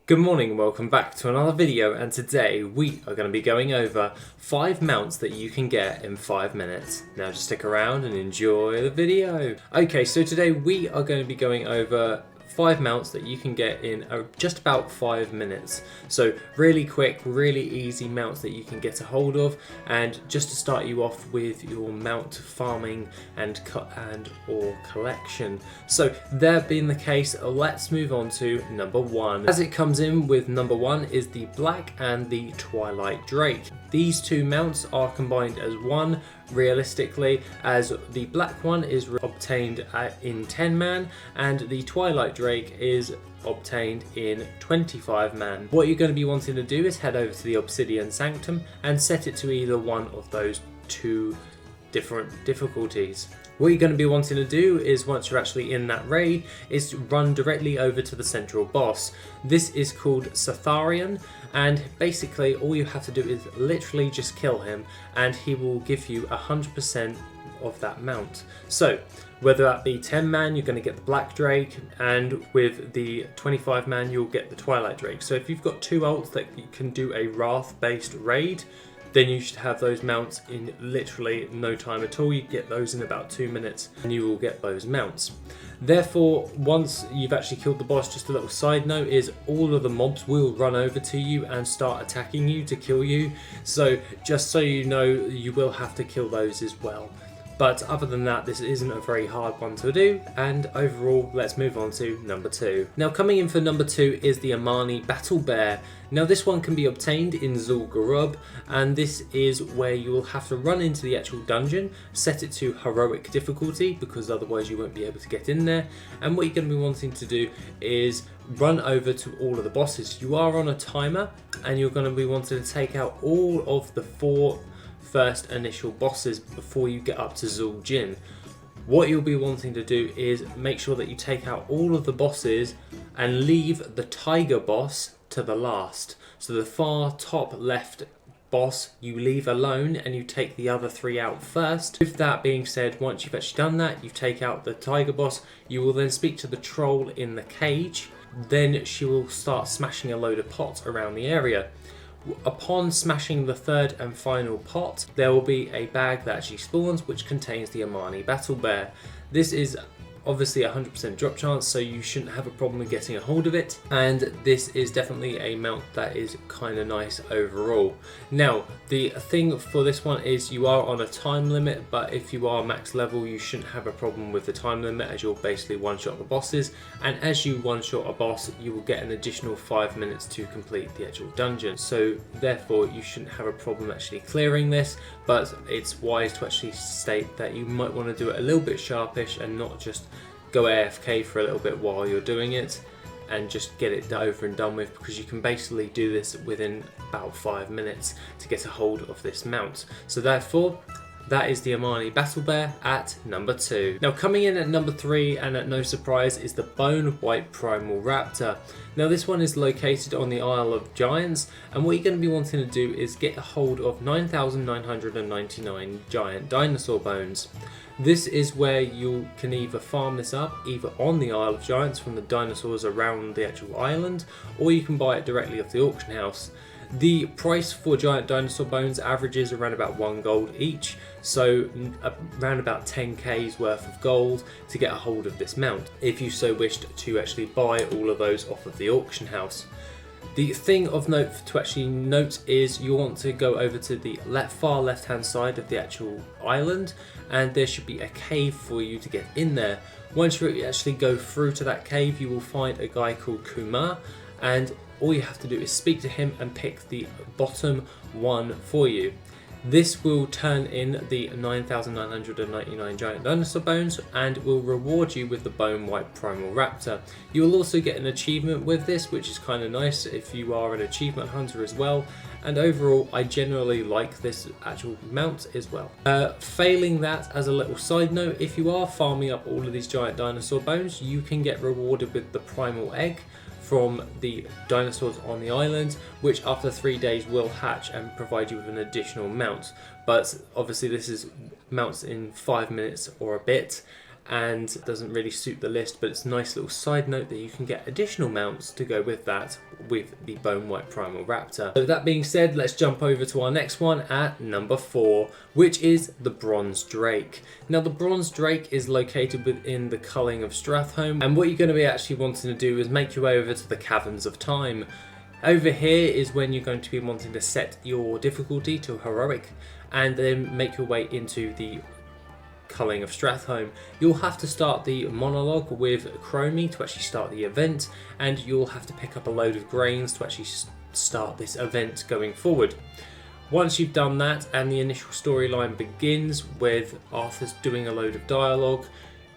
Good morning and welcome back to another video, and today we are going to be going over 5 mounts that you can get in 5 minutes. Now just stick around and enjoy the video. Okay, so today we are going to be going over 5 mounts that you can get in just about 5 minutes. So really quick, really easy mounts that you can get a hold of, and just to start you off with your mount farming and or collection. So there being the case, let's move on to number 1. As it comes in with number 1 is the Black and the Twilight Drake. These two mounts are combined as one realistically, as the black one is obtained in 10 man and the Twilight Drake is obtained in 25 man. What you're going to be wanting to do is head over to the Obsidian Sanctum and set it to either one of those two different difficulties. What you're going to be wanting to do is, once you're actually in that raid, is run directly over to the central boss. This is called Satharian, and basically all you have to do is literally just kill him and he will give you 100% of that mount. So whether that be 10 man, you're going to get the Black Drake, and with the 25 man you'll get the Twilight Drake. So if you've got two ults that you can do a Wrath based raid, then you should have those mounts in literally no time at all. You get those in about 2 minutes and you will get those mounts. Therefore, once you've actually killed the boss, just a little side note is all of the mobs will run over to you and start attacking you to kill you. So just so you know, you will have to kill those as well. But other than that, this isn't a very hard one to do, and overall, let's move on to number 2. Now coming in for number 2 is the AMANI Battle Bear. Now this one can be obtained in Zul'Gurub, and this is where you will have to run into the actual dungeon, set it to heroic difficulty because otherwise you won't be able to get in there, and what you're going to be wanting to do is run over to all of the bosses. You are on a timer and you're going to be wanting to take out all of the 4 first initial bosses before you get up to Zul'Jin. What you'll be wanting to do is make sure that you take out all of the bosses and leave the tiger boss to the last. So the far top left boss you leave alone and you take the other 3 out first. With that being said, once you've actually done that, you take out the tiger boss, you will then speak to the troll in the cage, then she will start smashing a load of pots around the area. Upon smashing the 3rd and final pot, there will be a bag that actually spawns which contains the AMANI Battle Bear. This is obviously a 100% drop chance, so you shouldn't have a problem with getting a hold of it, and this is definitely a mount that is kind of nice overall. Now the thing for this one is you are on a time limit, but if you are max level you shouldn't have a problem with the time limit, as you'll basically one-shot the bosses, and as you one-shot a boss you will get an additional 5 minutes to complete the actual dungeon. So therefore you shouldn't have a problem actually clearing this, but it's wise to actually state that you might want to do it a little bit sharpish and not just go AFK for a little bit while you're doing it and just get it over and done with, because you can basically do this within about 5 minutes to get a hold of this mount. So therefore that is the AMANI Battle Bear at number 2. Now coming in at number 3, and at no surprise, is the Bone White Primal Raptor. Now this one is located on the Isle of Giants, and what you're going to be wanting to do is get a hold of 9,999 giant dinosaur bones. This is where you can either farm this up either on the Isle of Giants from the dinosaurs around the actual island, or you can buy it directly off the auction house. The price for giant dinosaur bones averages around about 1 gold each, so around about 10k's worth of gold to get a hold of this mount, if you so wished to actually buy all of those off of the auction house. The thing of note to actually note is you want to go over to the far left hand side of the actual island, and there should be a cave for you to get in there. Once you actually go through to that cave, you will find a guy called Kumar, and all you have to do is speak to him and pick the bottom one for you. This will turn in the 9,999 giant dinosaur bones and will reward you with the Bone White Primal Raptor. You will also get an achievement with this, which is kind of nice if you are an achievement hunter as well. And overall, I generally like this actual mount as well. Failing that, as a little side note, if you are farming up all of these giant dinosaur bones, you can get rewarded with the Primal Egg from the dinosaurs on the island, which after 3 days will hatch and provide you with an additional mount. But obviously this is mounts in 5 minutes or a bit, and doesn't really suit the list, but it's a nice little side note that you can get additional mounts to go with that with the Bone White Primal Raptor. So that being said, let's jump over to our next one at number 4, which is the Bronze Drake. Now the Bronze Drake is located within the Culling of Stratholme, and what you're going to be actually wanting to do is make your way over to the Caverns of Time. Over here is when you're going to be wanting to set your difficulty to heroic and then make your way into the Culling of Stratholme. You'll have to start the monologue with Chromie to actually start the event, and you'll have to pick up a load of grains to actually start this event going forward. Once you've done that and the initial storyline begins with Arthur's doing a load of dialogue,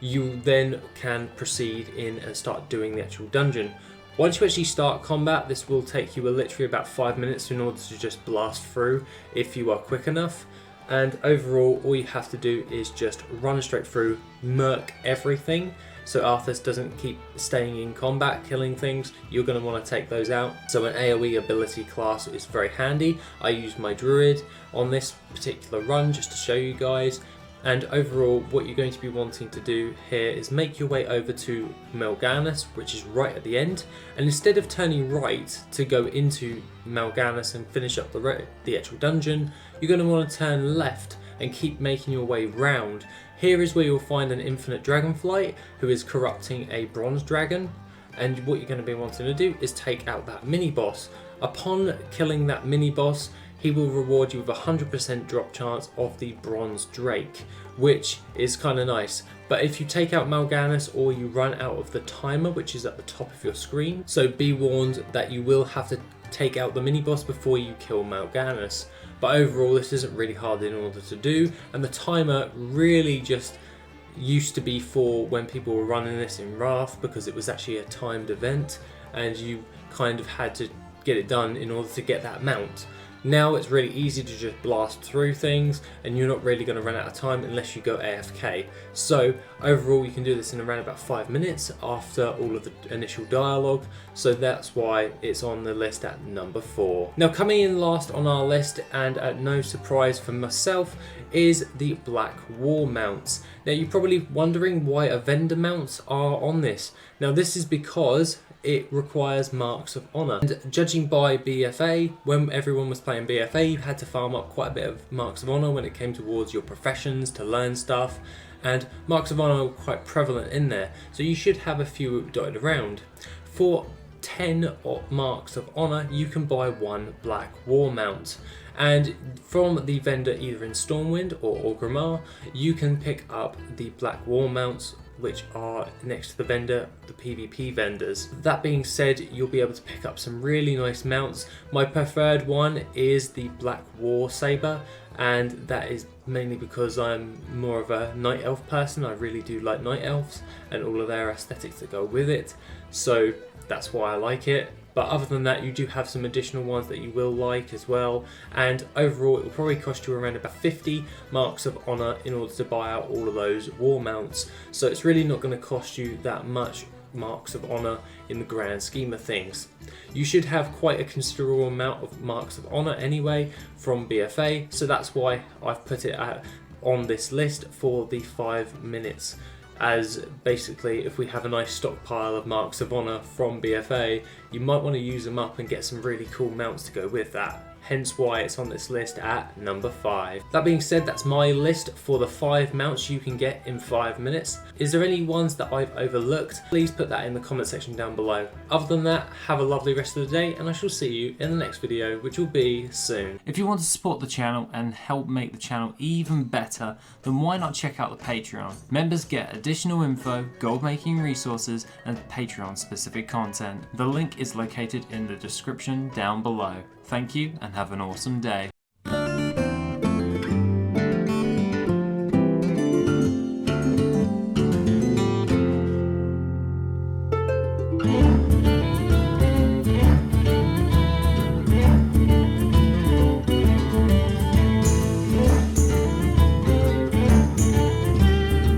you then can proceed in and start doing the actual dungeon. Once you actually start combat, this will take you literally about 5 minutes in order to just blast through if you are quick enough. And overall, all you have to do is just run straight through, murk everything, so Arthur doesn't keep staying in combat, killing things. You're going to want to take those out. So an AoE ability class is very handy. I use my Druid on this particular run just to show you guys. And overall, what you're going to be wanting to do here is make your way over to Mal'Ganis, which is right at the end. And instead of turning right to go into Mal'Ganis and finish up the actual dungeon, you're going to want to turn left and keep making your way round. Here is where you'll find an infinite dragonflight who is corrupting a bronze dragon. And what you're going to be wanting to do is take out that mini boss. Upon killing that mini boss, he will reward you with a 100% drop chance of the Bronze Drake, which is kind of nice. But if you take out Mal'Ganis or you run out of the timer, which is at the top of your screen, so be warned that you will have to take out the mini boss before you kill Mal'Ganis. But overall, this isn't really hard in order to do, and the timer really just used to be for when people were running this in Wrath, because it was actually a timed event and you kind of had to get it done in order to get that mount. Now it's really easy to just blast through things and you're not really going to run out of time unless you go AFK. So overall you can do this in around about 5 minutes after all of the initial dialogue, so that's why it's on the list at number 4. Now coming in last on our list, and at no surprise for myself, is the Black War mounts. Now you're probably wondering why a vendor mounts are on this. Now this is because it requires marks of honour, and judging by BFA, when everyone was playing BFA, you had to farm up quite a bit of marks of honour when it came towards your professions to learn stuff, and marks of honour were quite prevalent in there, so you should have a few dotted around. For 10 marks of honour you can buy 1 Black War mount, and from the vendor either in Stormwind or Orgrimmar you can pick up the Black War mounts, which are next to the vendor, the PvP vendors. That being said, you'll be able to pick up some really nice mounts. My preferred one is the Black War Saber, and that is mainly because I'm more of a night elf person. I really do like night elves and all of their aesthetics that go with it, so that's why I like it. But other than that, you do have some additional ones that you will like as well, and overall it will probably cost you around about 50 marks of honour in order to buy out all of those war mounts, so it's really not going to cost you that much marks of honour in the grand scheme of things. You should have quite a considerable amount of marks of honour anyway from BFA, so that's why I've put it on this list for the 5 minutes. As basically, if we have a nice stockpile of marks of honour from BFA, you might want to use them up and get some really cool mounts to go with that. Hence why it's on this list at number 5. That being said, that's my list for the 5 mounts you can get in 5 minutes. Is there any ones that I've overlooked? Please put that in the comment section down below. Other than that, have a lovely rest of the day, and I shall see you in the next video, which will be soon. If you want to support the channel and help make the channel even better, then why not check out the Patreon? Members get additional info, gold making resources, and Patreon specific content. The link is located in the description down below. Thank you and have an awesome day.